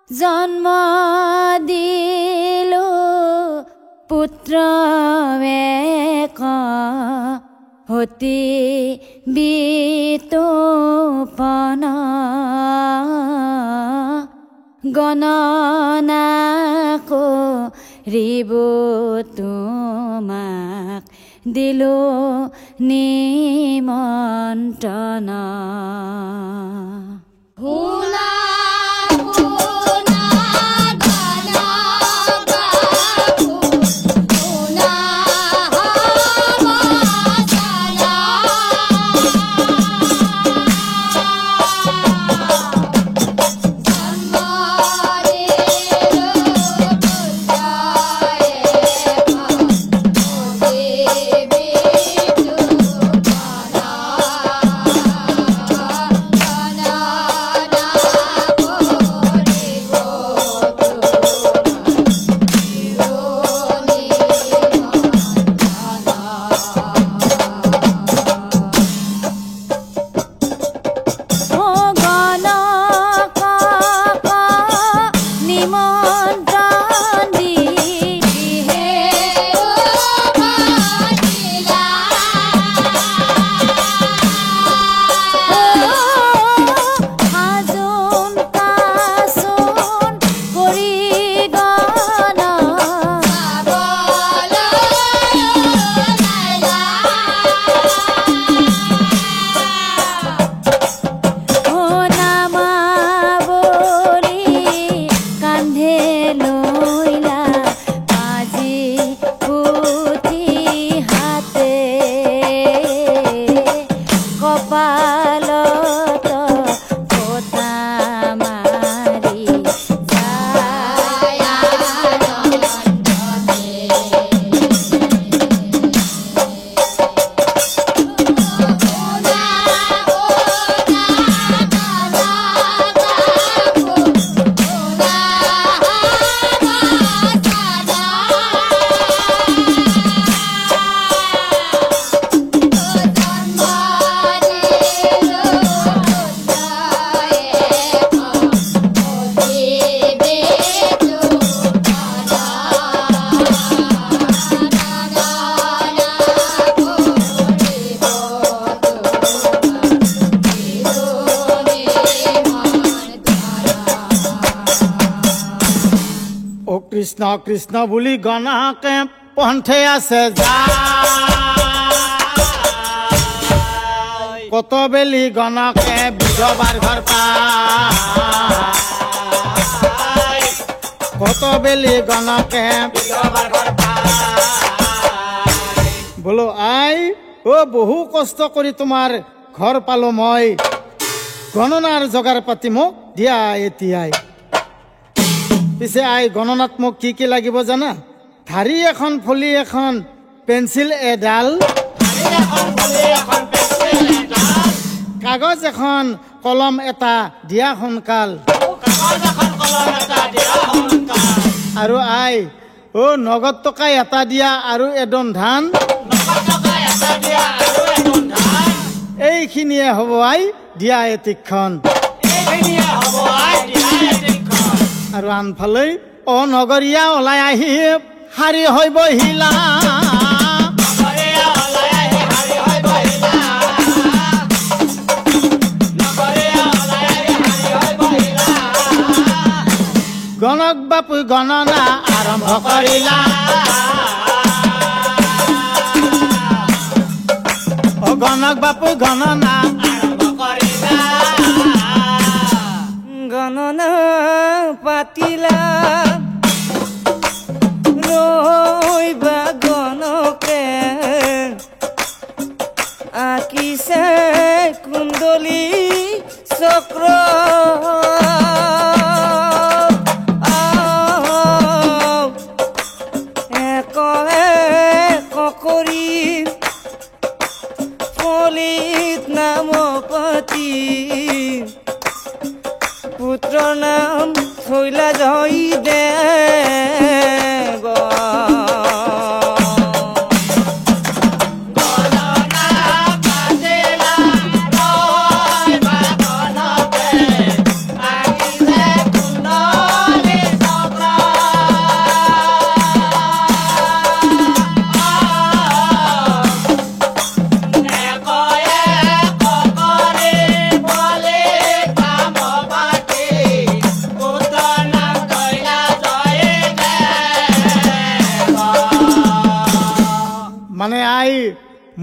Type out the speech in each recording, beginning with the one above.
জন্ম দিলো পুত্ৰ এক হতি বিতোপন গণনা কৰিব তোমাক দিলো নিমন্ত্ৰণ কৃষ্ণ কৃষ্ণ বুলি গণকে পন্থে আছে কত বেলি গণকে বিধবাৰ ঘৰ পায় কত বেলি গণকে বিধবাৰ ঘৰ পায় বোলো আই ও বহু কষ্ট কৰি তোমাৰ ঘৰ পালো মই গণনাৰ জগাৰ পাতি মোক দিয়া এতিয়াই পিছে আই গণনাত মোক কি কি লাগিব জানা ধাৰি এখন ফলি এখন পেন্সিল এডাল কাগজ এখন কলম এটা দিয়া সোনকাল আৰু আই ও নগদ টকা এটা দিয়া আৰু এডন ধান এইখিনিয়ে হ'ব আই দিয়া এতিখন আৰু আনফালে অনগৰীয়া ওলাই আহি শাৰী হৈ বহিলা গণক বাপু গণনা আৰম্ভ কৰিলা অ গণক বাপু গণনা আৰম্ভ কৰিলা গণনা পাতিলা ৰৈবা গণকে আঁকিছে কুণ্ডলী চক্ৰ কৰি ফলিত নামপতি পুত্ৰ নাম থৈলা জয় দেৱ গণনা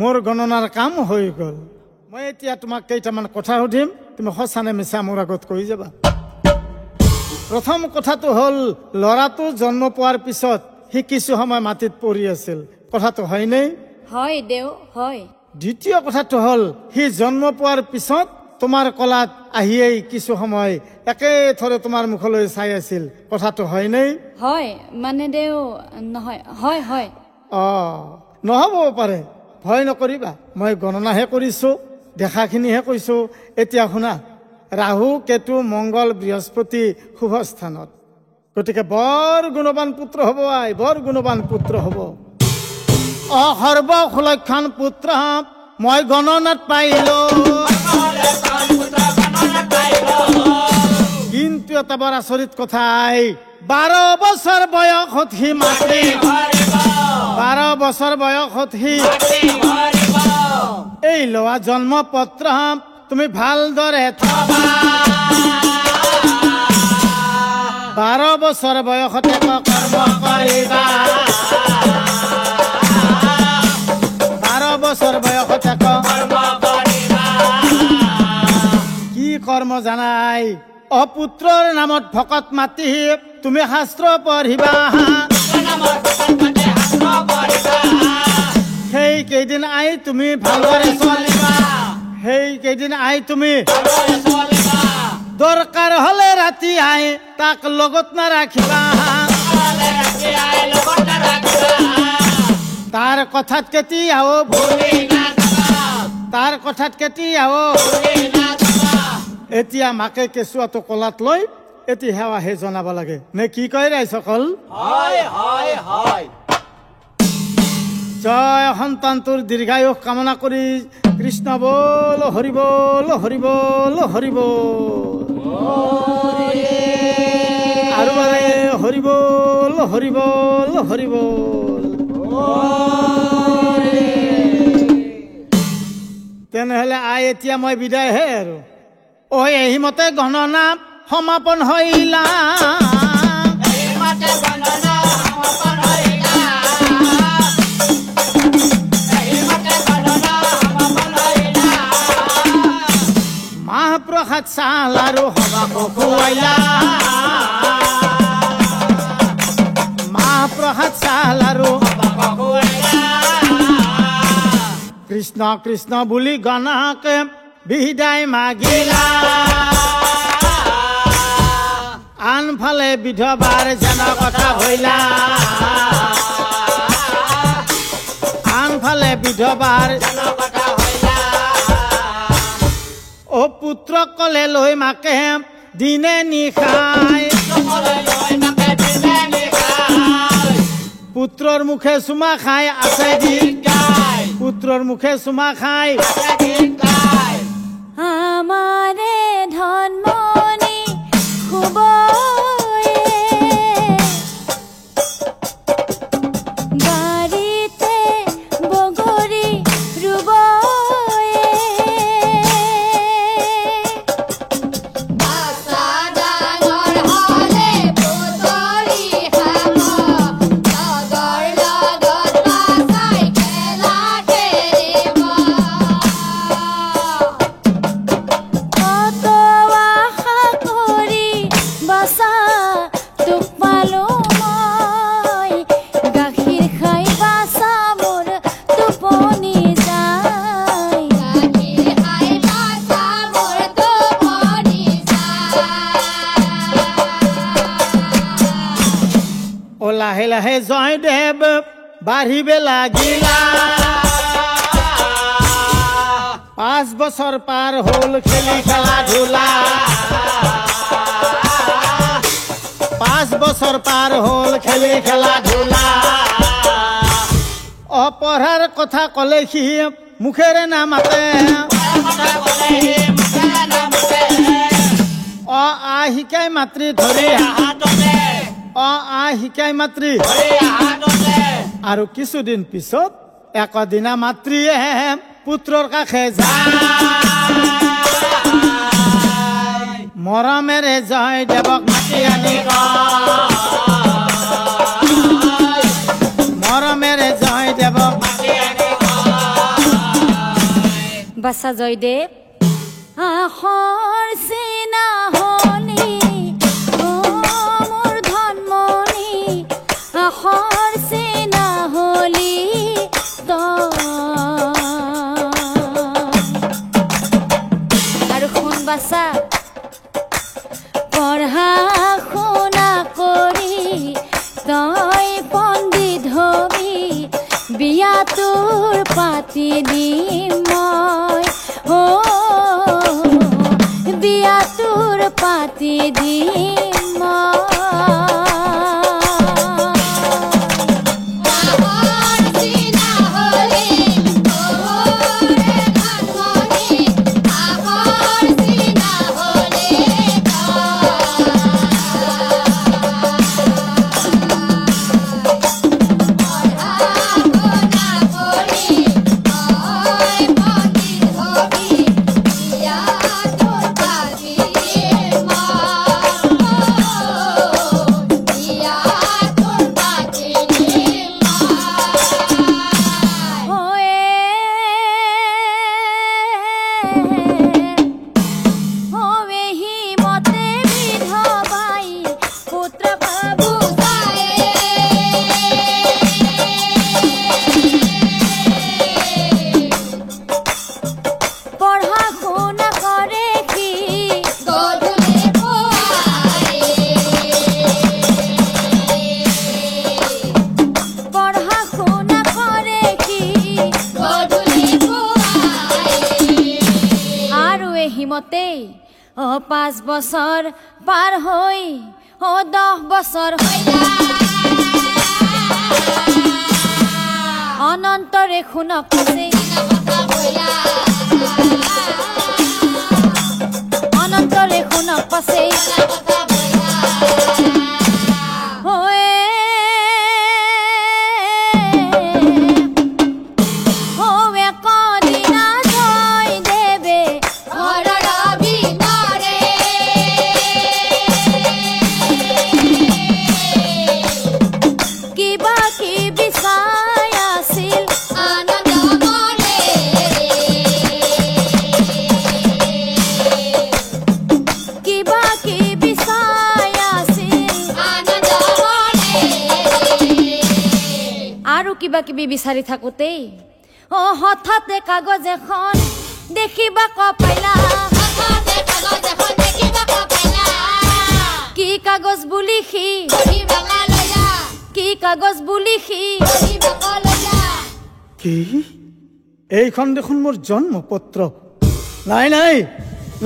মোৰ গণনাৰ কাম হৈ গ'ল। মই এতিয়া তোমাক কেইটামান কথা সুধিম, তুমি সঁচানে মিছা মোৰ আগত কৈ যাবা। প্ৰথম কথাটো হ'ল, ল'ৰাটো জন্ম পোৱাৰ পিছত সি কিছু সময় মাটিত পৰি আছিল, কথাটো হয়নে? হয় দেও, হয়। দ্বিতীয় কথাটো হ'ল, সি জন্ম পোৱাৰ পিছত তোমাৰ কলাত আহিয়েই কিছু সময় একেথৰে তোমাৰ মুখলৈ চাই আছিল, কথাটো হয়নে? হয় মানে দেও, নহয়, হয় হয়। নহ'ব পাৰে, ভয় নকৰিবা, মই গণনাহে কৰিছো, দেখাখিনিহে কৈছো। এতিয়া শুনা, ৰাহু, কেতু, মংগল, বৃহস্পতি শুভ স্থানত, গতিকে বৰ গুণৱান পুত্ৰ হ'ব, বৰ গুণৱান পুত্ৰ হ'ব। সৰ্ব সুলক্ষণ পুত্ৰ মই গণনাত পাইলো, কিন্তু এটা বৰ আচৰিত কথা, 12 বছৰ বয়সত সি মাতৃ, 12 বছৰ বয়সত সি এই লোৱা জন্ম পত্ৰ তুমি ভালদৰে থবা। 12 বছৰ বয়সতে কৰ্ম কৰিবা, 12 বছৰ বয়সতে কৰ্ম কৰিবা। কি কৰ্ম জানাই? অপুত্ৰৰ নামত ভকত মাতি তুমি শাস্ত্ৰ পঢ়িবা, সেই কেইদিন আই তুমি ভালদৰে চলিবা, সেই কেইদিন আই তুমি দৰকাৰ হলে ৰাতি আই তাক লগত নাৰাখিবা, তাৰ কথাত কেতিয়াও ভুলি নাযাবা, তাৰ কথাত কেতিয়াও ভুলি নাযাবা। এতিয়া মাকে কেঁচুৱাটো কলাত লৈ এটি সেৱাহে জনাব লাগে, নে কি কয় ৰাইজসকল? হয় হয় হয়। জয় সন্তানটোৰ দীৰ্ঘায়ুস কামনা কৰি কৃষ্ণ বল, হৰি বল, হৰি বল, হৰি বল, আৰু বাৰে হৰি বল, হৰি বল, হৰি বল। তেনেহলে আই এতিয়া মই বিদায়হে আৰু। এই মতে গণনা সমাপন হইলা, মাহ প্ৰসাদ চাল আৰু সবাকো খুৱাইলা, মাহ প্ৰসাদ চাল আৰু সবাকো খুৱাইলা। কৃষ্ণ কৃষ্ণ বুলি গণকে বিদায় মাগিলা, আনফালে বিধৱাৰ যেন কথা ভৈলা, আনফালে বিধৱাৰ যেন কথা ভৈলা। পুত্ৰক কলে লৈ মাকে দিনে নিশাই, পুত্ৰৰ মুখে চুমা খাই আছে গীত গাই, পুত্ৰৰ মুখে চুমা খাই আমাৰে ধনমণি শুভ বাড়িতে বগৰি ৰুব লাহে লাহে জয়দেৱ বাঢ়িবে লাগিলা, 5 বছৰ পাৰ হ'ল খেলি খেলা ধূলা, 5 বছৰ পাৰ হ'ল খেলি খেলা ধূলা। অপঢ়াৰ কথা কলে সি মুখেৰে নামাতে, আ শিকাই মাতৃ ধৰি শিকাই মাতৃ। আৰু কিছুদিন পিছত একদিনা মাতৃয়ে পুত্ৰৰ কাষে যায়, মৰমেৰে জয়দেৱক মাতি আনি মৰমেৰে জয়দেৱক মাতি আনি বাছা জয়দেৱ আখৰ চিনা হলি মোৰ ধনমণি আখৰ চিনা হলি আৰু শুন বাছা পঢ়া শুনা কৰি তই পণ্ডিত হবি বিয়া তোৰ পাতি দিম মই বিয়া তোৰ পাতি দিম মই হিমতেই 5 বছৰ পাৰ হৈ 10 বছৰ অনন্তৰে শুনক অনন্তৰে শুনক পাছে কিবা কিবি বিচাৰি থাকোতেই হঠাতে কাগজ এখন দেখিবা কপাইলা কি কাগজ বুলি কি কাগজ বুলি কি এইখন দেখোন মোৰ জন্মপত্ৰ নাই নাই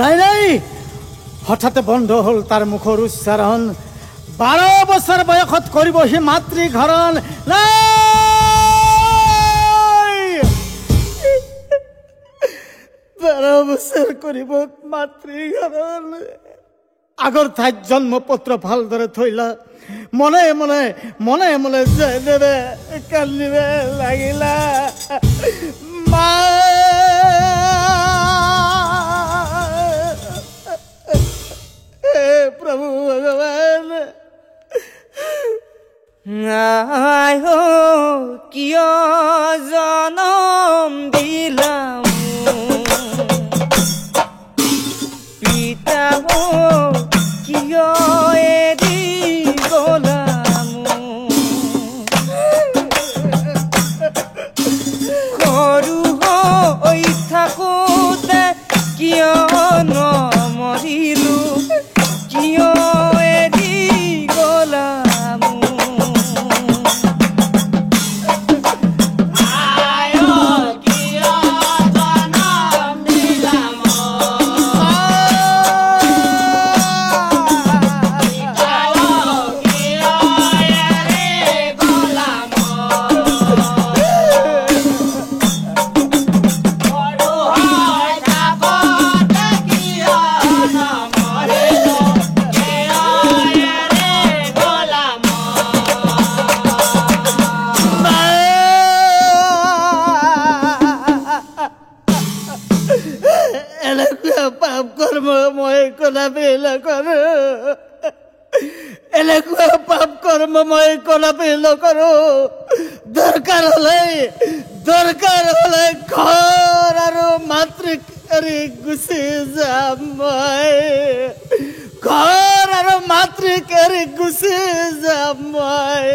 নাই নাই হঠাতে বন্ধ হ'ল তাৰ মুখৰ উচ্চাৰণ 12 বছৰ বয়সত কৰিব সি মাতৃঘৰণ নাই 12 বছৰ কৰিব মাতৃঘৰণ আগৰ ঠাইত জন্মপত্ৰ ভালদৰে থৈলা মনে মনে মনে মনে জয়দেৱে কান্দিব লাগিলা মা প্ৰভু ভগৱান আই কিয় জনম দিলাম পিতা কিয় এৰি গলাম সৰু হৈ থাকোঁতে কিয় নমৰিলো কিয় এৰি গলাম পাপ কৰ্ম মই কলাপে নকৰো দৰকাৰ হলে দৰকাৰ হলে ঘৰ আৰু মাতৃক এৰি গুচি যাম মই ঘৰ আৰু মাতৃক এৰি গুচি যাম মই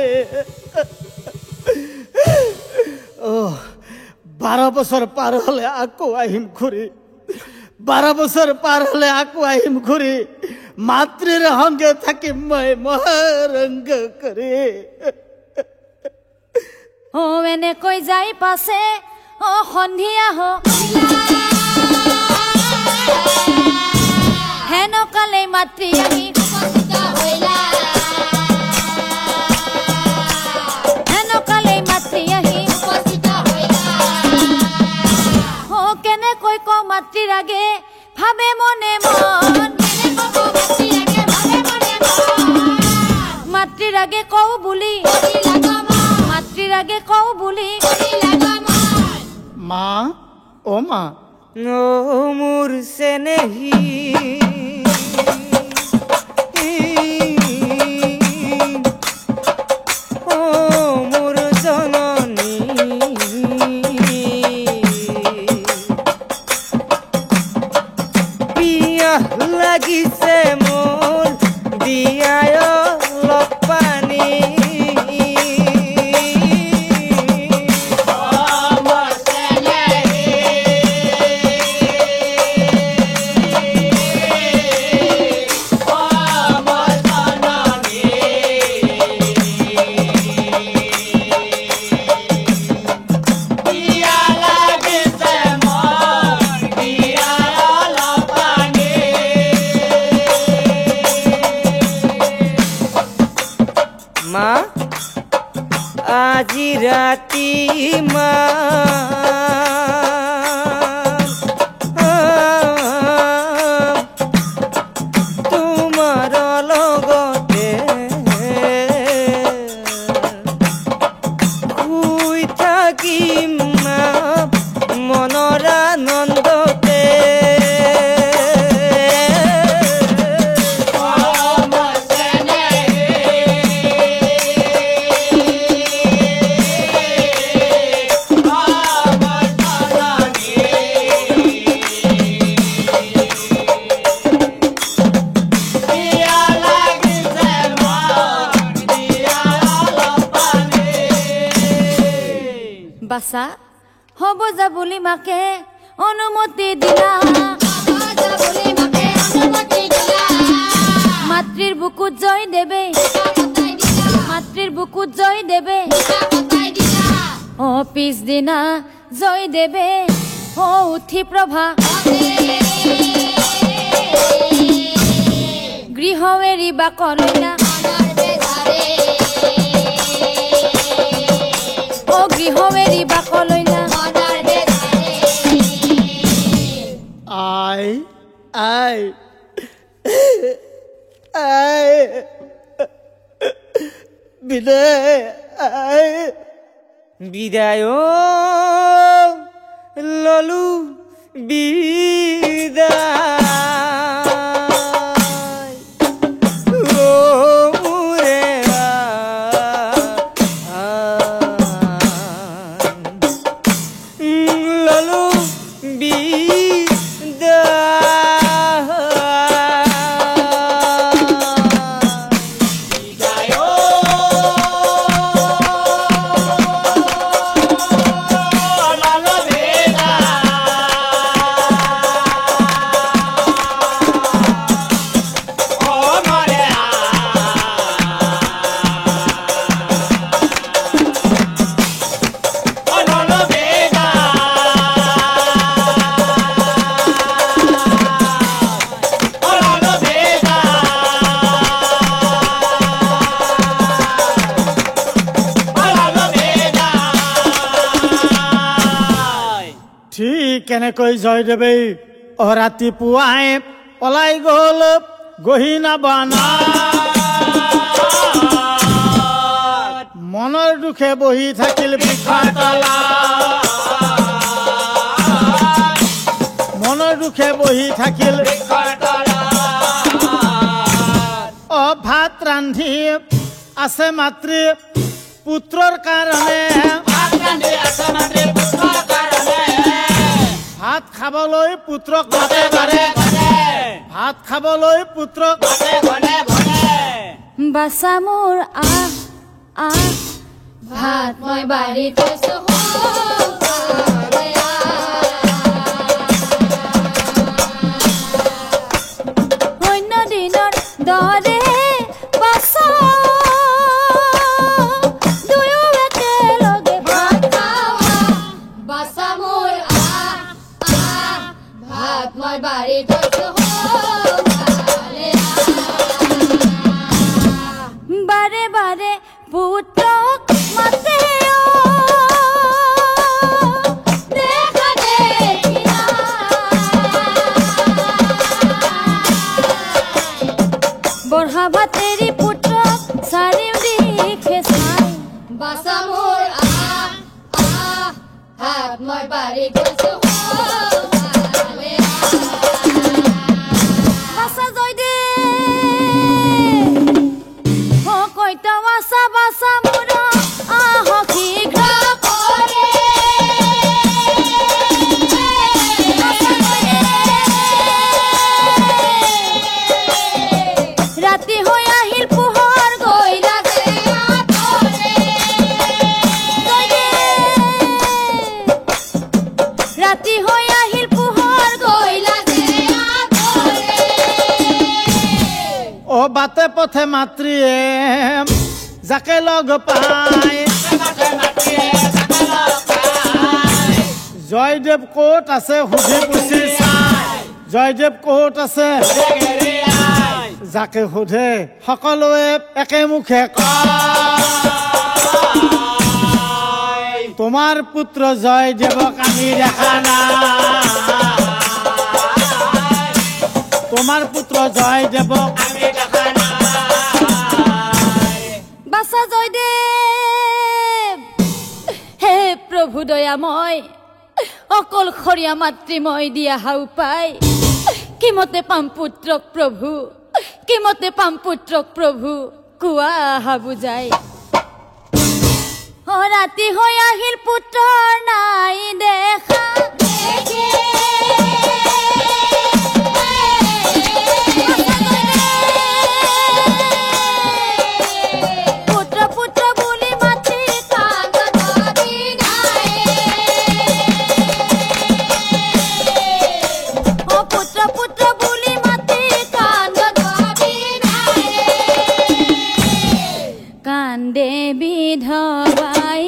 12 বছৰ পাৰ হলে আকৌ আহিম ঘূৰি 12 বছৰ পাৰ হলে আকৌ আহিম ঘূৰি মাতৃৰ সংগে থাকিম মই মহাৰংগ কৰি ও এনেকৈ যাই পাছে ও সন্ধিয়া হেনকালে মাতৃ আহি হেনকালে মাতৃ আহি ও কেনেকৈ ক মাতৃৰ আগে ভাবে মনে মন মাতৃৰ আগে কও বুলি মাতৃৰ আগে কও বুলি মা ও মা ও মোর সেনেহি ও মোর জননী পিয়া লাগিছে মোর দিয়ায় অলপ পানী মা আজি রাতি মা তোমার লগতে শুই থাকিম মা মনৰ আনন্দতে বাসা হব যাবলি মাকে অনুমতি দিলা মাতৃৰ বুকুত জয় দেবে মাতৃৰ বুকুত জয় দেবে ও পিছদিনা জয় দেবে ও উঠি প্ৰভা গৃহ এৰি বাকলৈলা ও গৃহ এৰি বাকলৈলা আই আই আই বিদায় আই বিদায় ললু বিদায় ও মোরে ললু কেনেকৈ জয়দেৱে ৰাতিপুৱাই পলাই গ'ল গহিনা বানা মনৰ দুখে বহি থাকিল বৃক্ষৰ তলাত মনৰ দুখে বহি থাকিল বৃক্ষৰ তলাত ভাত ৰান্ধি আছে মাতৃ পুত্ৰৰ কাৰণে ভাত ৰান্ধি আছে মাতৃ ভাত খাবলৈ পুত্ৰক মাতে ঘৰে ঘৰে ভাত খাবলৈ পুত্ৰক ঘৰে ঘৰে ঘৰে বাছা মোৰ আহ আহ ভাত মই বাঢ়ি থৈছো সোঁফালে অন্য দিনৰ দৰে বাছা দুয়ো একেলগে ভাত খাওঁ বাছা মোৰ আহ আহ ভাত মই বাঢ়ি থৈছো সোঁফালে বাৰে বাৰে পুত্ৰক মাতে দেখা দেখি বঢ়া ভাতেৰি পুত্ৰক চাৰিও দিশে চাই বাছা মোৰ আহ আহ হাত মই বাঢ়ি থৈছো সোঁফালে বাছা জয়দেৱ কৈতা বাছা বাছা মোৰ আহ শীঘ্ৰ কৰে ৰাতি হৈ আহিল পোহৰ গৈলা যে আঁতৰে ৰাতি হৈ আহিল পোহৰ গৈলা যে আঁতৰে অ বাটে পথে মাতৃয়ে যাকে লগ পায় জয়দেৱ ক'ত আছে সুধি পুছি চাই জয়দেৱ ক'ত আছে যাকে সোধে সকলোৱে একে মুখে কয় তোমাৰ পুত্ৰ জয়দেৱক আমি দেখা নাই তোমাৰ পুত্ৰ জয়দেৱক আমি দেখা নাই বাছা জয়দেৱ হে প্ৰভু দয়াময় অকলশৰীয়া মাতৃ মই দিয়া হাও পাই কিমতে পাম পুত্ৰক প্ৰভু কিমতে পাম পুত্ৰক প্ৰভু কোৱা আহা বুজাই ৰাতি হৈ আহিল পুত্ৰৰ নাই দেখা পুত্ৰ পুত্ৰ বুলি মাতি কান্দ ধৰি গায় পুত্ৰ পুত্ৰ বুলি মাতি কান্দ ধৰি গায় কান্দে বিধৱাই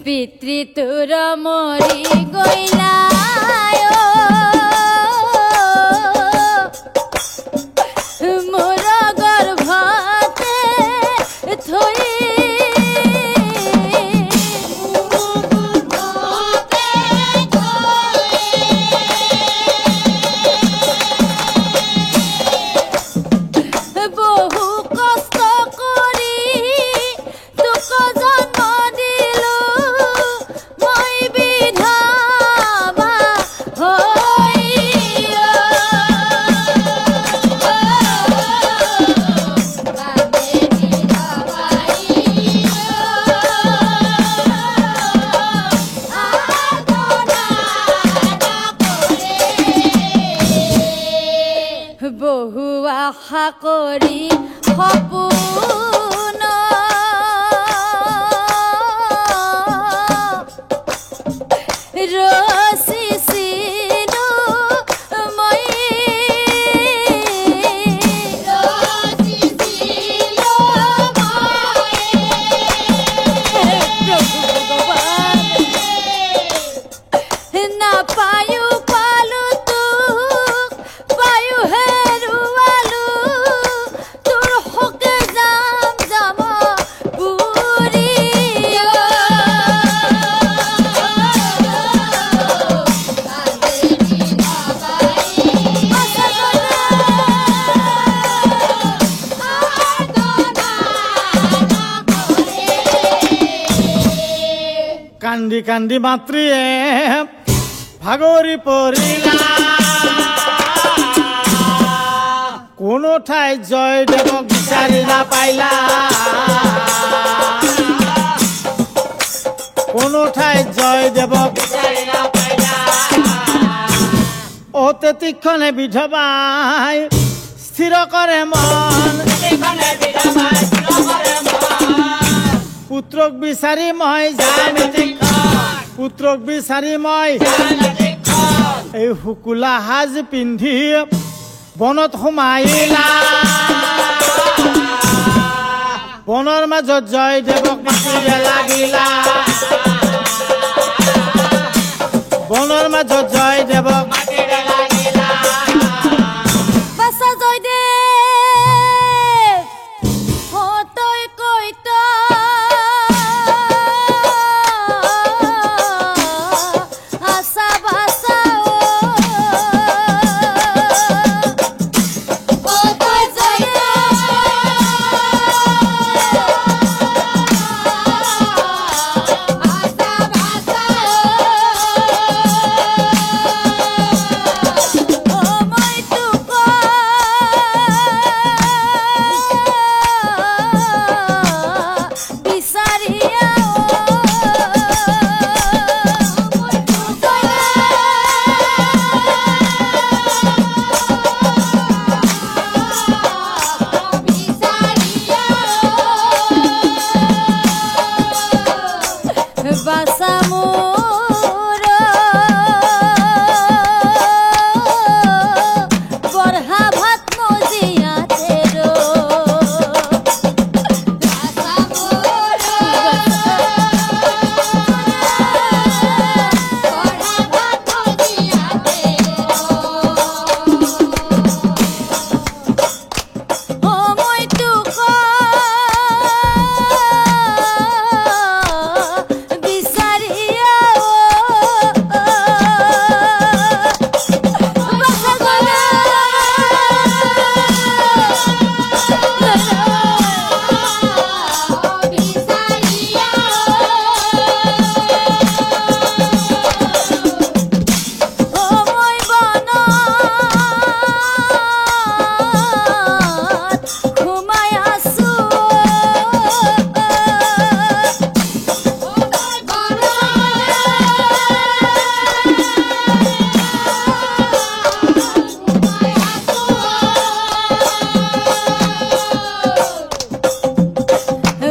পিতৃ তোৰ মৰি গইলা মোৰ গৰ্ভতে থৈ বহু কষ্ট কৰি তোক জন্ম দিলো মই বিধৱা হৈ বহু আশা কৰি সপোন ৰচিছিলো মই কান্দি কান্দি মাতৃয়ে ভাগৰি পৰিলা কোনো ঠাই জয়দেৱক বিচাৰি নাপাইলা কোনো ঠাই জয়দেৱক অতে তীক্ষণে বিধৱাই স্থিৰ কৰে মন পুত্ৰক বিচাৰি মই যাম পুত্ৰক বিচাৰি মই এই শুকুলা সাজ পিন্ধি বনত সোমাইলা বনৰ মাজত জয়দেৱক মাতিব লাগিলা বনৰ মাজত জয়দেৱক বাছা জয়দেৱ তই কৈ আছা বাছা তই জয়দেৱ বাছা মোৰ বৰহা ভাত মজিয়াতে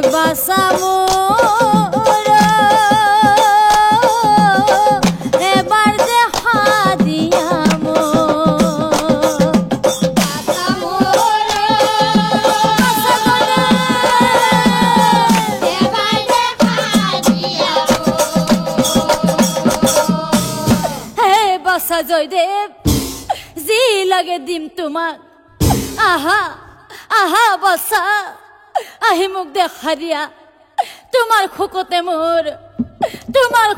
বাছা মোৰ এবাৰ দেখা দিয়া বাছা জয়দেৱ যি লাগে দিম তোমাক আহা আহা বাছা আহি মোক দেখা দিয়া তোমাৰ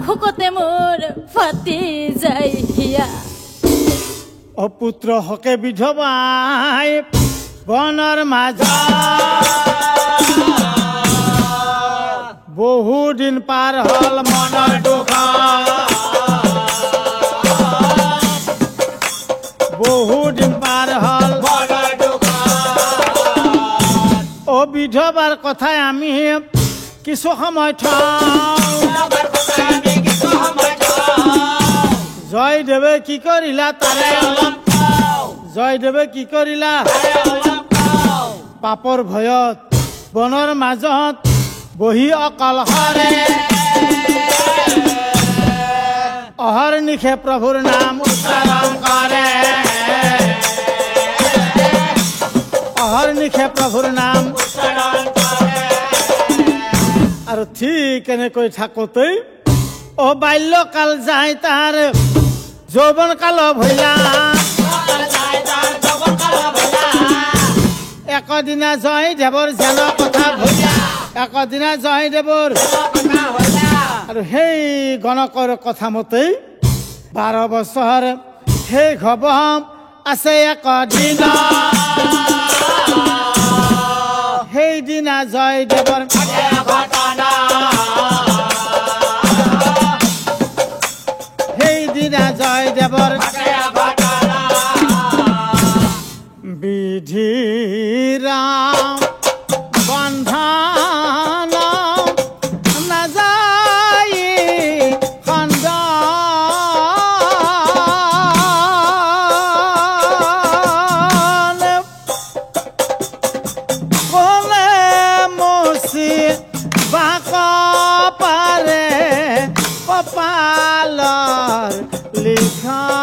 খুকতে মোৰ ফাটি যায় হিয়া অপুত্ৰ হকে বিধৱাই বনৰ মাজত বহু দিন পাৰ হল মনৰ দুখ বহু দিন পাৰ হল ও বিধৱাৰ কথাই আমি কিছু সময় জয়দেৱে কি কৰিলা তাৰে জয়দেৱে কি কৰিলা পাপৰ ভয়ত বনৰ মাজত বহি অকলশৰে অহৰ্নিশে প্ৰভুৰ নাম উচ্চাৰণ কৰে অহৰ্নিশে প্ৰভুৰ নাম আৰু ঠিক এনেকৈ থাকোঁতেই অ বাল্যকাল যায় তাৰ যৌৱন কাল ভৈলা একদিনা জয়দেৱৰ যেন কথা ভৈলা একদিনা জয়দেৱৰ আৰু সেই গণকৰ কথা মতেই 12 বছৰ শেষ হ'ব আছে একদিন সেইদিনা জয়দেৱৰ বিধিৰাম বন্ধন নাযায় খণ্ডন কলে মচি বাক পাৰে কপালৰ লিখন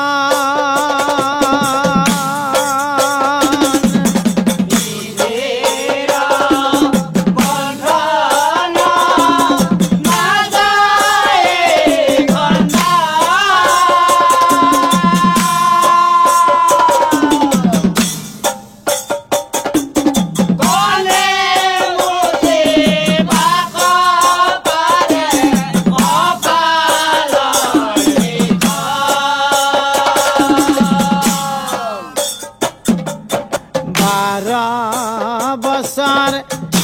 বছৰ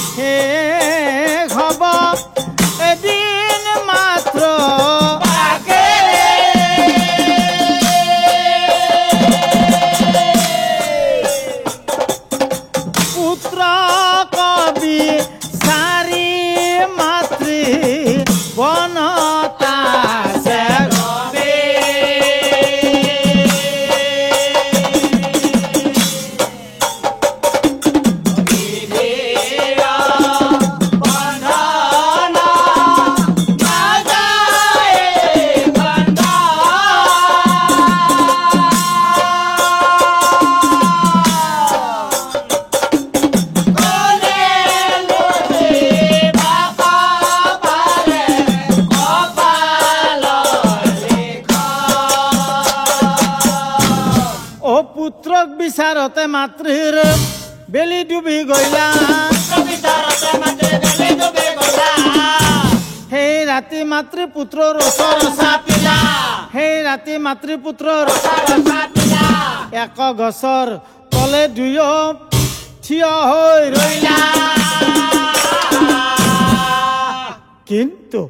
শেষ হ'ব এদিন মাত্ৰ পুত্ৰ কবি চাৰি মাতৃ বনতা পুত্ৰক বিচাৰতে মাতৃৰ বেলি ডুবি গলা সেই ৰাতি মাতৃ পুত্ৰৰ ওচৰ চাপিলা সেই ৰাতি মাতৃ পুত্ৰৰ এক গছৰ তলে দুয়ো থিয় হৈ ৰৈলা কিন্তু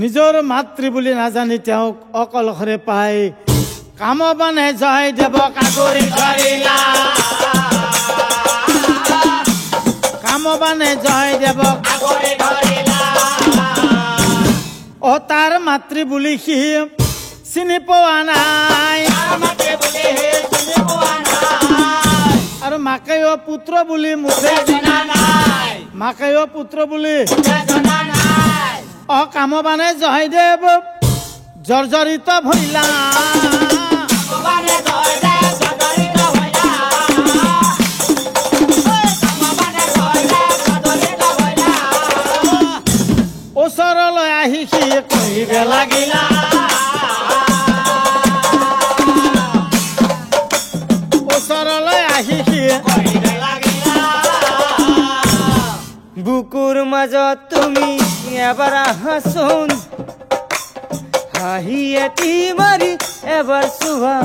নিজৰ মাতৃ বুলি নাজানি তেওঁক অকলশৰে পাই কামবানে জয়দেৱক আগুৰি ধৰিলা কামবানে জয়দেৱক আগুৰি ধৰিলা অ তাৰ মাতৃ বুলি সি চিনি পোৱা নাই আৰু মাকেও পুত্ৰ বুলি মুখে জনা নাই মাকেও পুত্ৰ বুলি জনা নাই অ কামবানে জয়দেৱ জৰ্জৰিত ভৈলা ওচৰলৈ আহি সি কহিব লাগিলা ওচৰলৈ আহি সি কহিব লাগিলা বুকুৰ মাজত তুমি এবাৰ আহাচোন হাঁহি এটি মাৰি এবাৰ চোৱা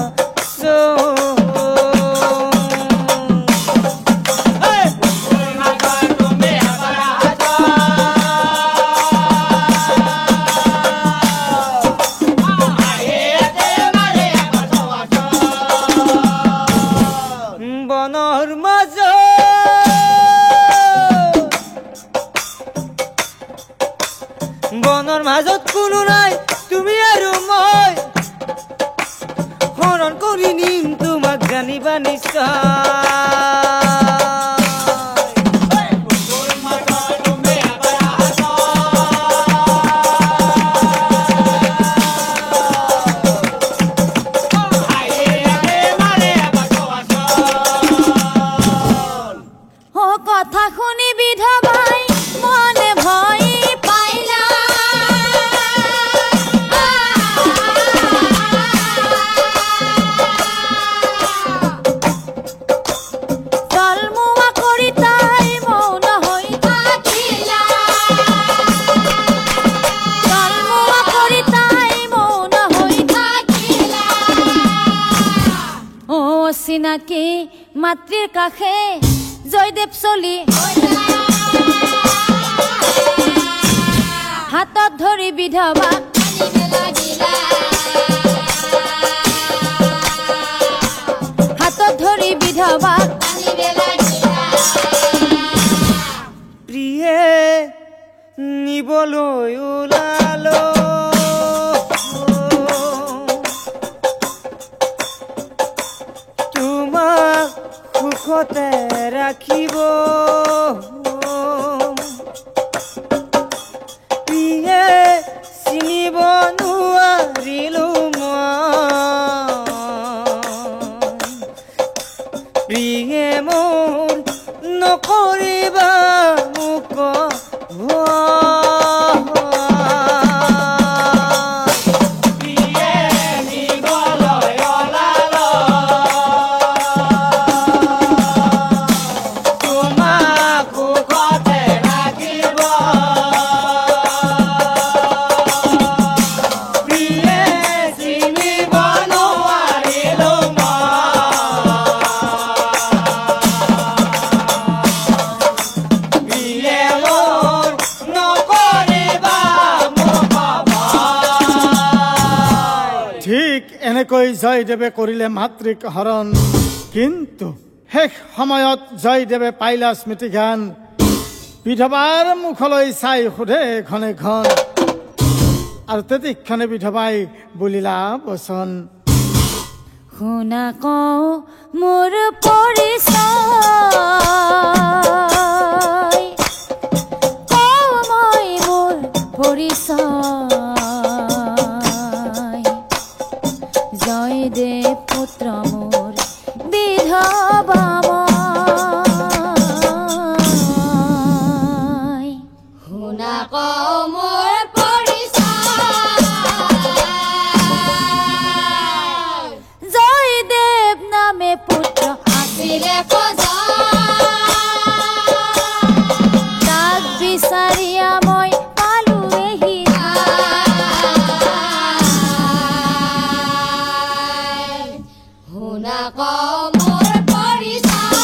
বনৰ মাজত কোনো নাই তুমি আৰু মই হৰণ কৰি নিম তোমাক জানিবা নিশ্চয় কথা শুনি বিধৱাই মনে ভয় পাইলা তলমুৱা কৰি তাই মৌন হৈ থাকিলা তলমুৱা কৰি তাই মৌন হৈ থাকিলা অ চিনাকি মাতৃৰ কাষে জয়দেৱ চলি হাতত ধৰি বিধৱাক হাতত ধৰি বিধৱাক কিহতে ৰাখিব প্ৰিয়ে চিনিব নোৱাৰিলো প্ৰিয়ে মোৰ নকৰিবা মোক এনেকৈ জয়দেৱে কৰিলে মাতৃক হৰণ কিন্তু শেষ সময়ত জয়দেৱে পাইলা স্মৃতি জ্ঞান বিধৱাৰ মুখলৈ চাই সোধে ঘনে ঘন আৰু তেতিক্ষণে বিধৱাই বুলিলা বচন শুনা কওঁ মোৰ পৰিচয় কওঁ মই মোৰ পৰিচয় জয়দেৱ পুত্ৰ মোৰ বিধৱা মই শুনা কওঁ মোৰ পৰিচয় জয়দেৱ নামে পুত্ৰ আছিলে তাক বিচাৰিয়া মই পালোহি শুনা কওঁ মোৰ পৰিচয়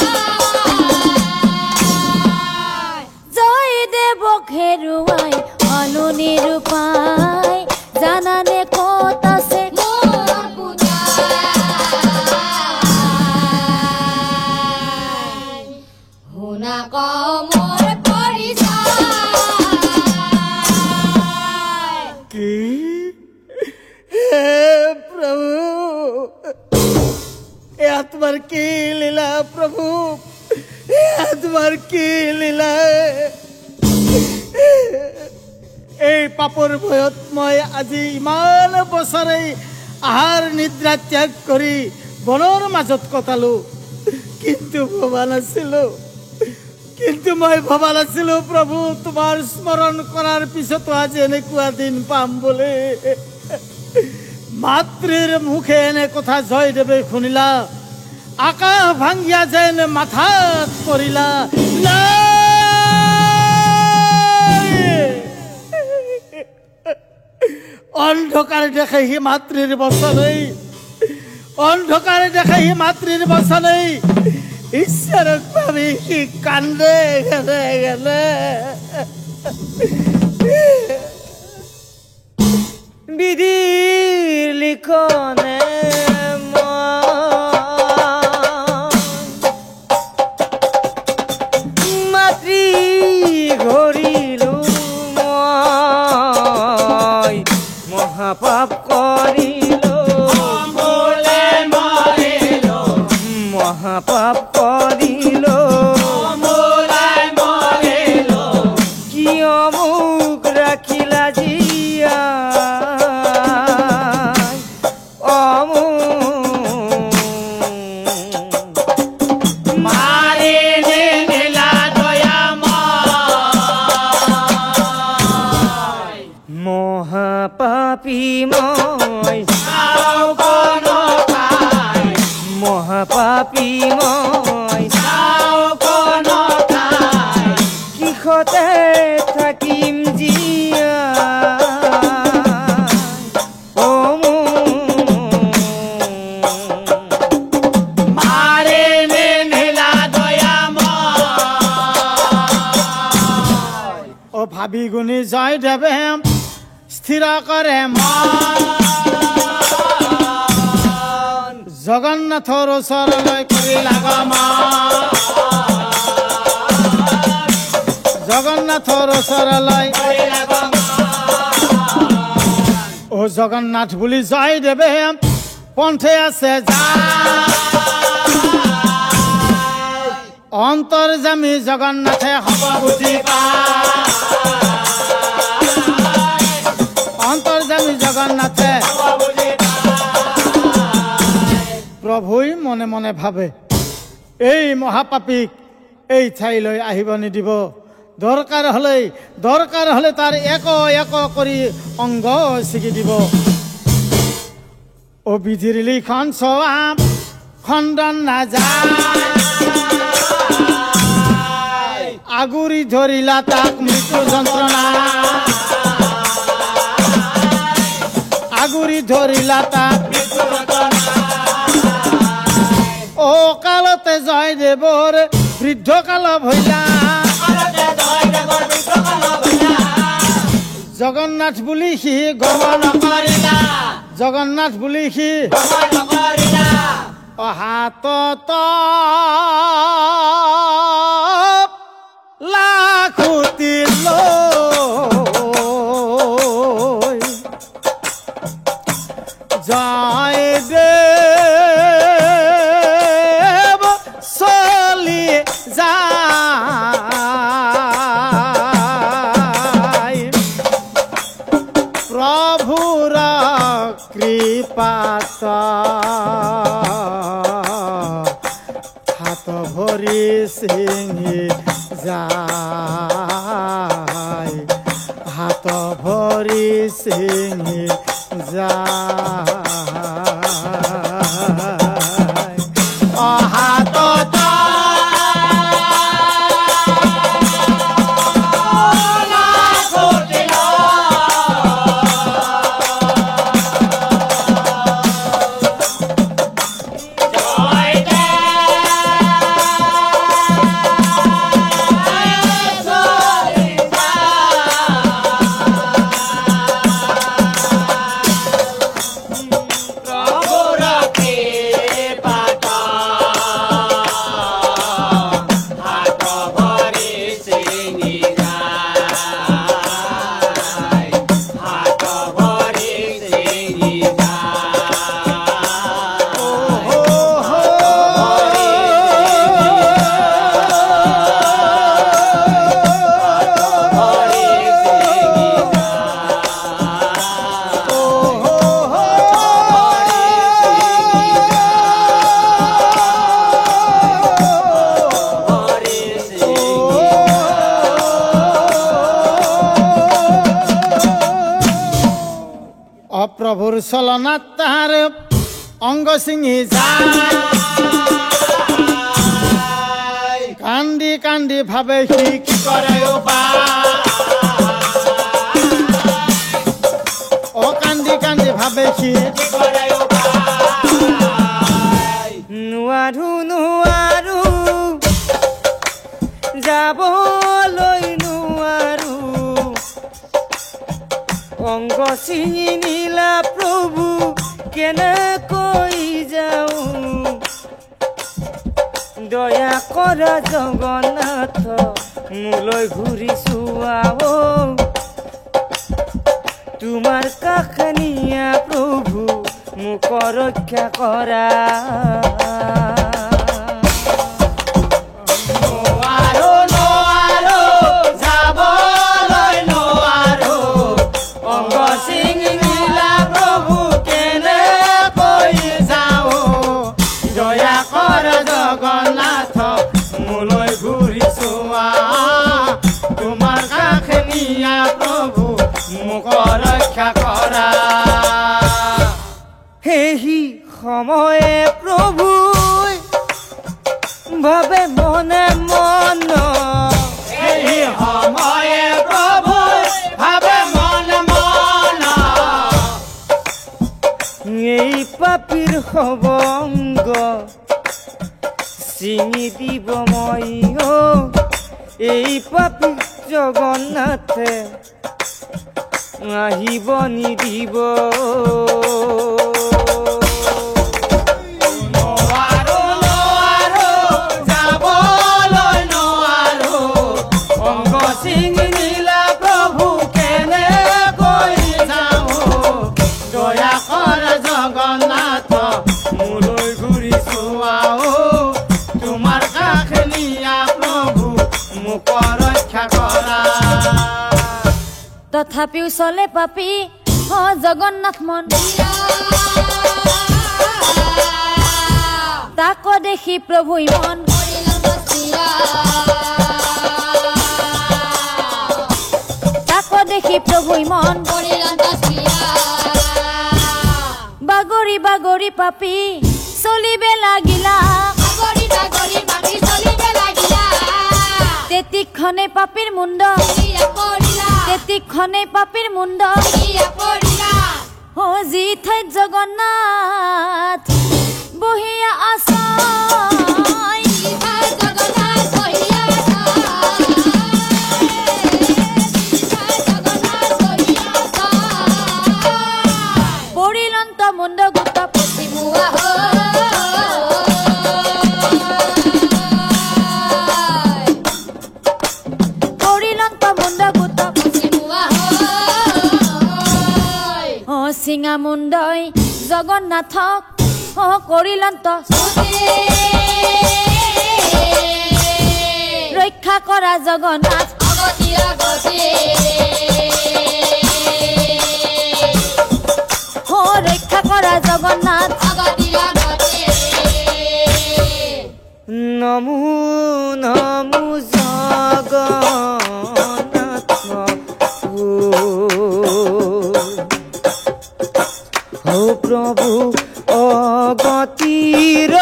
জয়দেৱক হেৰুৱাই হলো নিৰূপায় জানানে ক'ত আছে মোৰ পূজাই শুনা কওঁ মোৰ পৰিচয় কি হে প্ৰভু এয়া তোমাৰ কি লীলা প্ৰভু এয়া তোমাৰ কি লীলা এই পাপৰ ভয়ত মই আজি ইমান বছৰে আহাৰ নিদ্ৰা ত্যাগ কৰি বনৰ মাজত কটালো কিন্তু মই ভবা নাছিলো প্ৰভু তোমাৰ স্মৰণ কৰাৰ পিছতো আজি এনেকুৱা দিন পাম বুলি মাতৃৰ মুখে এনে কথা জয়দেৱে শুনিলা আকাশ ভাঙিয়া যেন মাথাত পৰিলা অন্ধকাৰ দেখে হি মাতৃৰ বচনেই অন্ধকাৰ দেখে হি মাতৃৰ বচনেই ঈশ্বৰক ভাবি সি কান্দে গেলে গেলে বিধিৰ লিখনে মাতৃ ঘৰিলো মই মহাপাপ কৰিলো মহাপাপ কৰিলো কিয় মোক ৰাখিলা জিয়া মহাপাপী মই মহাপাপী মই কিহতে থাকিম জিয়া ভাবি গুণি জয়দেৱে স্থিৰ কৰে জগন্নাথৰ ওচৰলৈ কৰি জগন্নাথৰ ওচৰলৈ ও জগন্নাথ বুলি জয়দেৱে পন্থে আছে অন্তৰ্যামী জগন্নাথে হ'ব বুজি পায় অন্তৰ্যামী জগন্নাথে প্ৰভুই মনে মনে ভাবে এই মহাপাপীক এই ঠাইলৈ আহিব নিদিব দৰকাৰ হলে তাৰ এক এক কৰি অংগ ছিগি দিব অবিধিৰ লিখন সৱাম খণ্ডন নাযায় আগুৰি ধৰিলা তাক মৃত্যু যন্ত্ৰণা আগুৰি ধৰিলা তাক ও কালতে জয়দেৱৰ বৃদ্ধ কাল ভৈলা জগন্নাথ বুলি সি গমন কৰিলা জগন্নাথ বুলি সি হাতত লাখুতি লৈ জয়দেৱ চলি যায় প্ৰভুৰ কৃপাত হাত ভৰি ছিঙি যায় হাত ভৰি ছিঙি যায় হাতত অপ্ৰভুৰ চলনাত তাহাৰ অংগ ছিঙি যায় কান্দি কান্দি ভাবে সি কি কৰে ও কান্দি কান্দি ভাবে সি কি কৰে নোৱাৰো নোৱাৰো যাবলৈ নোৱাৰো অংগ ছিঙি নিলা প্ৰভু কেনেকৈ যাওঁ দয়া কৰা জগন্নাথ মোলৈ ঘূৰি চোৱাও তোমাৰ কাষনীয়া প্ৰভু মোক ৰক্ষা কৰা জগন্নাথ মোলৈ ঘূৰি চোৱা তোমাৰ কাষনীয়া প্ৰভু মোক ৰক্ষা কৰা সেই সময়ে প্ৰভু ভাবে মনে মন এই সময়ে প্ৰভু ভাবে মনে মন এই পাপীৰ সবংগ ছিঙি দিব মই এই পাপী জগন্নাথে আহিব নিদিব জগন্নাথ মোলৈ ঘূৰি চোৱাও তোমাৰ কাষনী হইয়া প্ৰভু মুখ ৰক্ষা কৰা তথাপিও চলে পাপী জগন্নাথ মন্দিৰ তাক দেখি প্ৰভু ইমান তাক দেখি প্ৰভু ইমান বাগৰি বাগৰি পাপী চলিবে লাগিলা তেতিক্ষণে পাপীৰ মুণ্ড তেতিক্ষণে পাপীৰ মুণ্ড যি ঠাইত জগন্নাথ বহিয়া আছাই পৰিলন্ত মুণ্ড গোট পশ্চিমুৱা পৰিলন্ত মুণ্ড গোট পশ্চিমুৱা চিঙা মুণ্ডই জগন্নাথক কৰিলন্ত ৰক্ষা কৰা জগন্নাথ ৰক্ষা কৰা জগন্নাথ নমো নমো জগন্নাথ ও প্রভু অগতির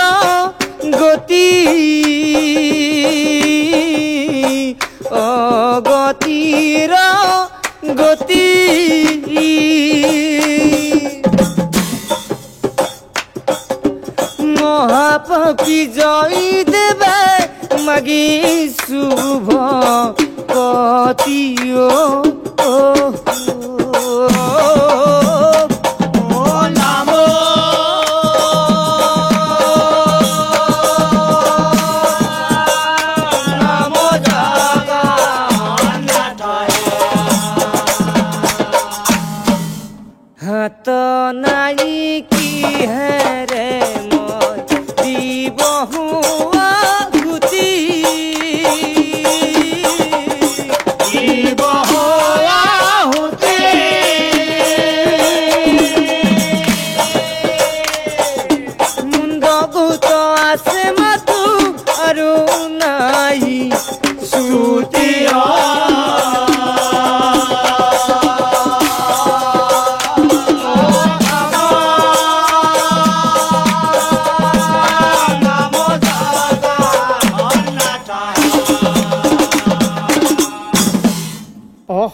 গতি অগতির গতি মহাপাপী জয় দেবে মাগি শুভ পতিও হাত নাই কি হেরে মই দিবহু আহুতি মুণ্ড গোট আছে মাতো আৰু নাই সুতিয়া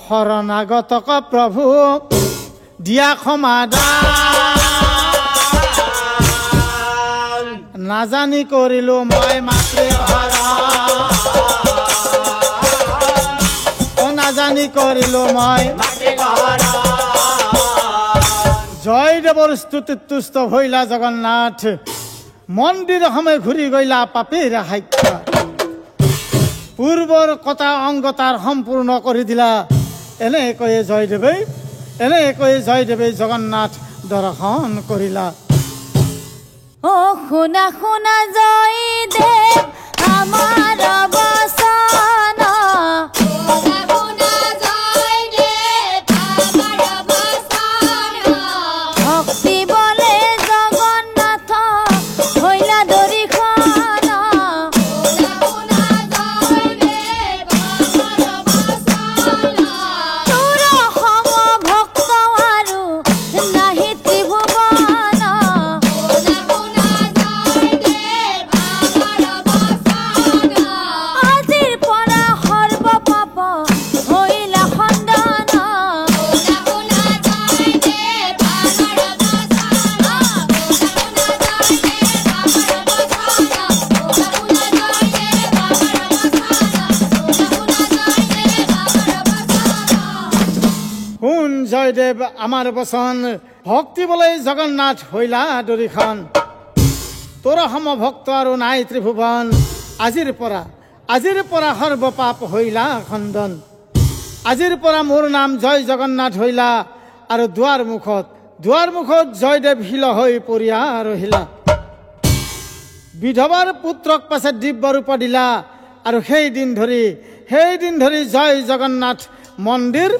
শৰণাগতক প্ৰভু দিয়া সমাধান নাজানি কৰিলো মই মাতৃ নাজানি কৰিলো মই জয়দেৱৰ স্তুতিত তুষ্ট হৈলা জগন্নাথ মন্দিৰ সময় ঘূৰি গইলা পাপীৰ সাক্ষ্য পূৰ্বৰ কথা অংগতাৰ সম্পূৰ্ণ কৰি দিলা এনেকৈয়ে জয়দেৱে জগন্নাথ দৰ্শন কৰিলা শুনা শুনা জয়দেৱ আমাৰ বচন ভক্তি বলে জগন্নাথ হৈলা দৰিখন তোৰ সম ভক্ত আৰু নাহি ত্ৰিভুৱন আজিৰ পৰা সৰ্ব পাপ হৈলা খণ্ডন শুন জয়দেৱ আমাৰ বচন ভক্তি বলে জগন্নাথ হৈলা দৰিখন তোৰ সম ভক্ত আৰু নাই ত্ৰিভুৱন আজিৰ পৰা সৰ্ব পাপ হৈলা খণ্ডন আজিৰ পৰা মোৰ নাম জয় জগন্নাথ হৈলা আৰু দুৱাৰ মুখত জয়দেৱ শিল হৈ পৰিয়া ৰহিলা বিধৱাৰ পুত্ৰক পাছে দিব্য ৰূপ দিলা আৰু সেই দিন ধৰি জয় জগন্নাথ মন্দিৰ